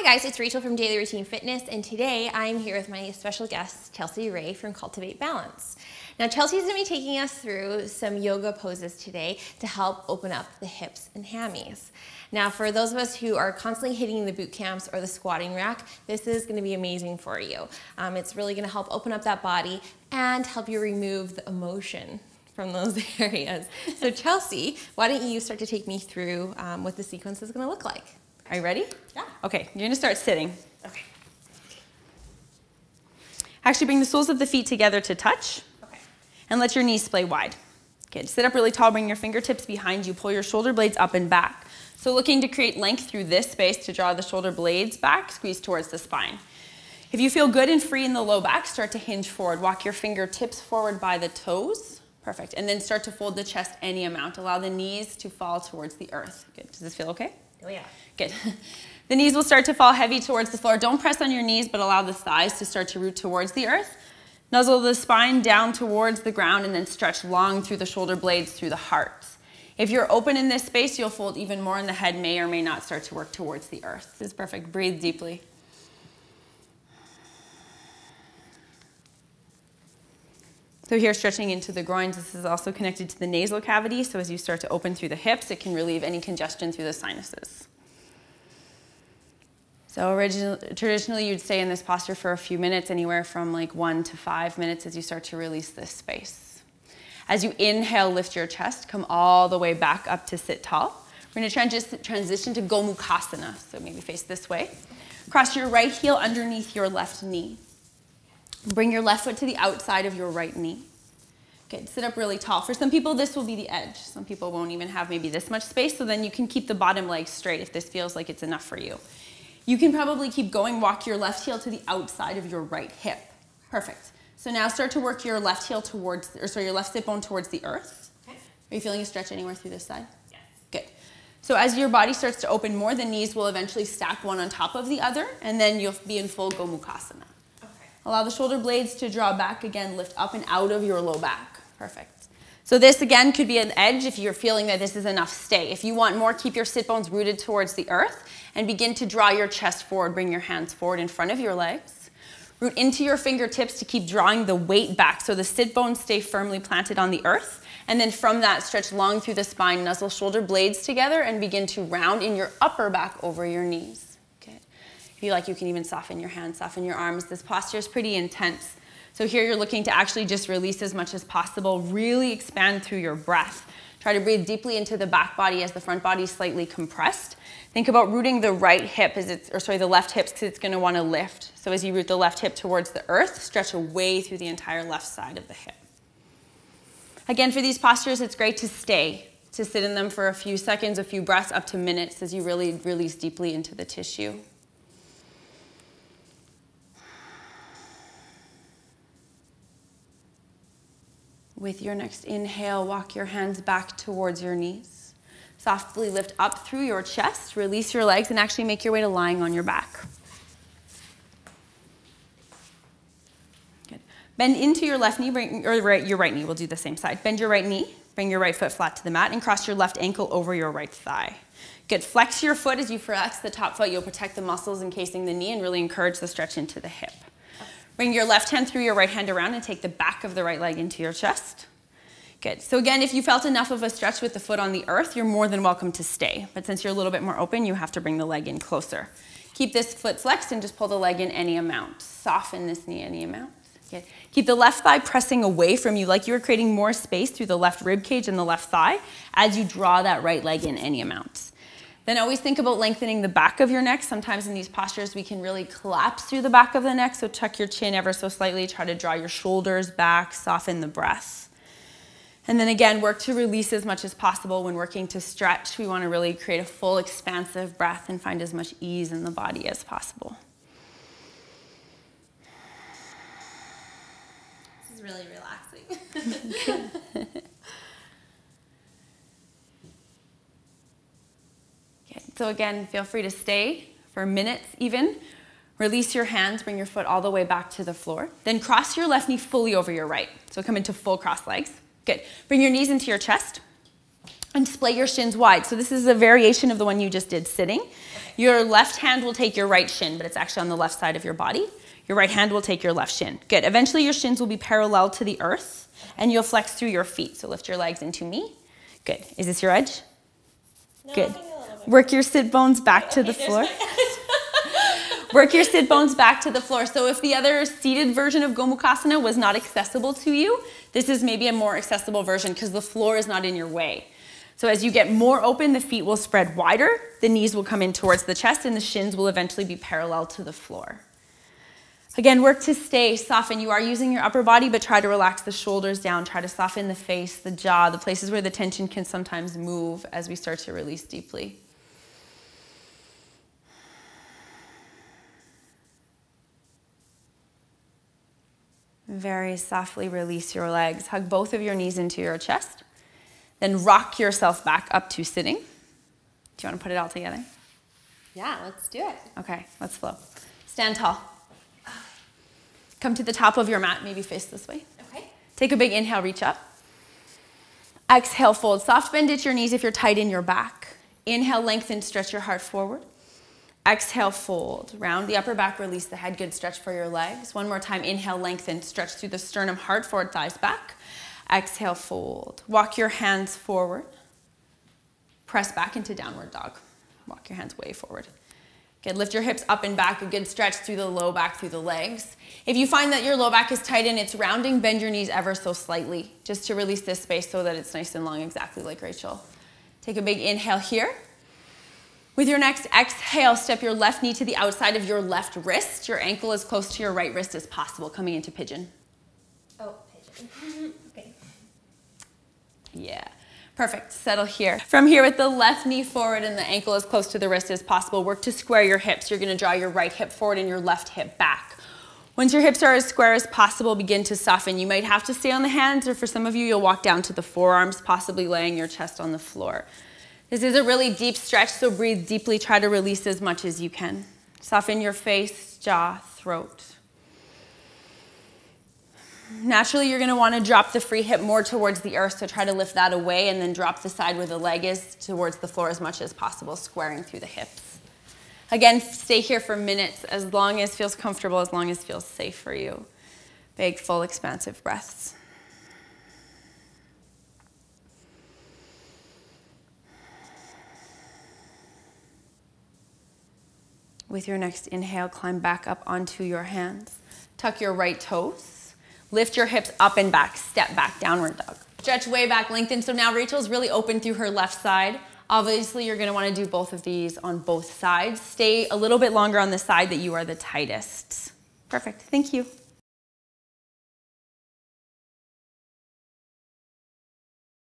guys, it's Rachel from Daily Routine Fitness, and today I'm here with my special guest, Chelsea Ray from Cultivate Balance. Now, Chelsea's going to be taking us through some yoga poses today to help open up the hips and hammies. Now, for those of us who are constantly hitting the boot camps or the squatting rack, this is going to be amazing for you. It's really going to help open up that body and help you remove the emotion from those areas. So Chelsea, why don't you start to take me through what the sequence is going to look like? Are you ready? Yeah. Okay, you're gonna start sitting. Okay. Actually bring the soles of the feet together to touch. Okay. And let your knees splay wide. Okay, sit up really tall, bring your fingertips behind you, pull your shoulder blades up and back. So looking to create length through this space to draw the shoulder blades back, squeeze towards the spine. If you feel good and free in the low back, start to hinge forward. Walk your fingertips forward by the toes. Perfect. And then start to fold the chest any amount. Allow the knees to fall towards the earth. Good. Does this feel okay? Oh yeah. Good. The knees will start to fall heavy towards the floor. Don't press on your knees, but allow the thighs to start to root towards the earth. Nuzzle the spine down towards the ground and then stretch long through the shoulder blades through the heart. If you're open in this space, you'll fold even more and the head may or may not start to work towards the earth. This is perfect. Breathe deeply. So here, stretching into the groins, this is also connected to the nasal cavity, so as you start to open through the hips, it can relieve any congestion through the sinuses. So traditionally, you'd stay in this posture for a few minutes, anywhere from like 1 to 5 minutes as you start to release this space. As you inhale, lift your chest, come all the way back up to sit tall. We're going to transition to Gomukhasana, so maybe face this way. Cross your right heel underneath your left knee. Bring your left foot to the outside of your right knee. Good, sit up really tall. For some people, this will be the edge. Some people won't even have maybe this much space, so then you can keep the bottom leg straight if this feels like it's enough for you. You can probably keep going, walk your left heel to the outside of your right hip. Perfect. So now start to work your left heel towards, or sorry, your left sit bone towards the earth. Okay. Are you feeling a stretch anywhere through this side? Yes. Good. So as your body starts to open more, the knees will eventually stack one on top of the other, and then you'll be in full Gomukhasana. Allow the shoulder blades to draw back again, lift up and out of your low back. Perfect. So this again could be an edge if you're feeling that this is enough, stay. If you want more, keep your sit bones rooted towards the earth and begin to draw your chest forward. Bring your hands forward in front of your legs. Root into your fingertips to keep drawing the weight back so the sit bones stay firmly planted on the earth. And then from that, stretch long through the spine, nuzzle shoulder blades together and begin to round in your upper back over your knees. If you like, you can even soften your hands, soften your arms. This posture is pretty intense. So here you're looking to actually just release as much as possible, really expand through your breath. Try to breathe deeply into the back body as the front body is slightly compressed. Think about rooting the right hip, the left hip, because it's going to want to lift. So as you root the left hip towards the earth, stretch away through the entire left side of the hip. Again, for these postures, it's great to stay, to sit in them for a few seconds, a few breaths, up to minutes as you really release deeply into the tissue. With your next inhale, walk your hands back towards your knees. Softly lift up through your chest, release your legs, and actually make your way to lying on your back. Good. Bend into your left knee, your right knee. We'll do the same side. Bend your right knee, bring your right foot flat to the mat, and cross your left ankle over your right thigh. Good. Flex your foot as you flex the top foot. You'll protect the muscles encasing the knee and really encourage the stretch into the hip. Bring your left hand through your right hand around and take the back of the right leg into your chest. Good. So again, if you felt enough of a stretch with the foot on the earth, you're more than welcome to stay. But since you're a little bit more open, you have to bring the leg in closer. Keep this foot flexed and just pull the leg in any amount. Soften this knee any amount. Good. Keep the left thigh pressing away from you like you were creating more space through the left rib cage and the left thigh as you draw that right leg in any amount. Then always think about lengthening the back of your neck. Sometimes in these postures, we can really collapse through the back of the neck. So tuck your chin ever so slightly. Try to draw your shoulders back, soften the breath. And then again, work to release as much as possible. When working to stretch, we want to really create a full expansive breath and find as much ease in the body as possible. This is really relaxing. So again, feel free to stay for minutes even. Release your hands, bring your foot all the way back to the floor. Then cross your left knee fully over your right. So come into full cross legs. Good. Bring your knees into your chest. And splay your shins wide. So this is a variation of the one you just did sitting. Okay. Your left hand will take your right shin, but it's actually on the left side of your body. Your right hand will take your left shin. Good. Eventually your shins will be parallel to the earth, and you'll flex through your feet. So lift your legs into me. Good. Is this your edge? No, good. Work your sit bones back to the floor. Work your sit bones back to the floor. So if the other seated version of Gomukhasana was not accessible to you, this is maybe a more accessible version because the floor is not in your way. So as you get more open, the feet will spread wider, the knees will come in towards the chest, and the shins will eventually be parallel to the floor. Again, work to stay soften. You are using your upper body, but try to relax the shoulders down. Try to soften the face, the jaw, the places where the tension can sometimes move as we start to release deeply. Very softly release your legs. Hug both of your knees into your chest. Then rock yourself back up to sitting. Do you want to put it all together? Yeah, let's do it. Okay, let's flow. Stand tall. Come to the top of your mat, maybe face this way. Okay. Take a big inhale, reach up. Exhale, fold. Soft bend at your knees if you're tight in your back. Inhale, lengthen, stretch your heart forward. Exhale, fold. Round the upper back, release the head. Good stretch for your legs. One more time, inhale, lengthen, stretch through the sternum, heart, forward, thighs back. Exhale, fold. Walk your hands forward. Press back into downward dog. Walk your hands way forward. Good, lift your hips up and back. A good stretch through the low back, through the legs. If you find that your low back is tight and it's rounding, bend your knees ever so slightly, just to release this space so that it's nice and long, exactly like Rachel. Take a big inhale here. With your next exhale, step your left knee to the outside of your left wrist. Your ankle as close to your right wrist as possible, coming into pigeon. Oh, pigeon. Okay. Yeah, perfect. Settle here. From here with the left knee forward and the ankle as close to the wrist as possible, work to square your hips. You're gonna draw your right hip forward and your left hip back. Once your hips are as square as possible, begin to soften. You might have to stay on the hands, or for some of you, you'll walk down to the forearms, possibly laying your chest on the floor. This is a really deep stretch, so breathe deeply. Try to release as much as you can. Soften your face, jaw, throat. Naturally, you're going to want to drop the free hip more towards the earth, so try to lift that away and then drop the side where the leg is towards the floor as much as possible, squaring through the hips. Again, stay here for minutes, as long as feels comfortable, as long as feels safe for you. Big, full, expansive breaths. With your next inhale, climb back up onto your hands. Tuck your right toes. Lift your hips up and back. Step back, downward dog. Stretch way back, lengthen. So now Rachel's really open through her left side. Obviously, you're going to want to do both of these on both sides. Stay a little bit longer on the side that you are the tightest. Perfect. Thank you.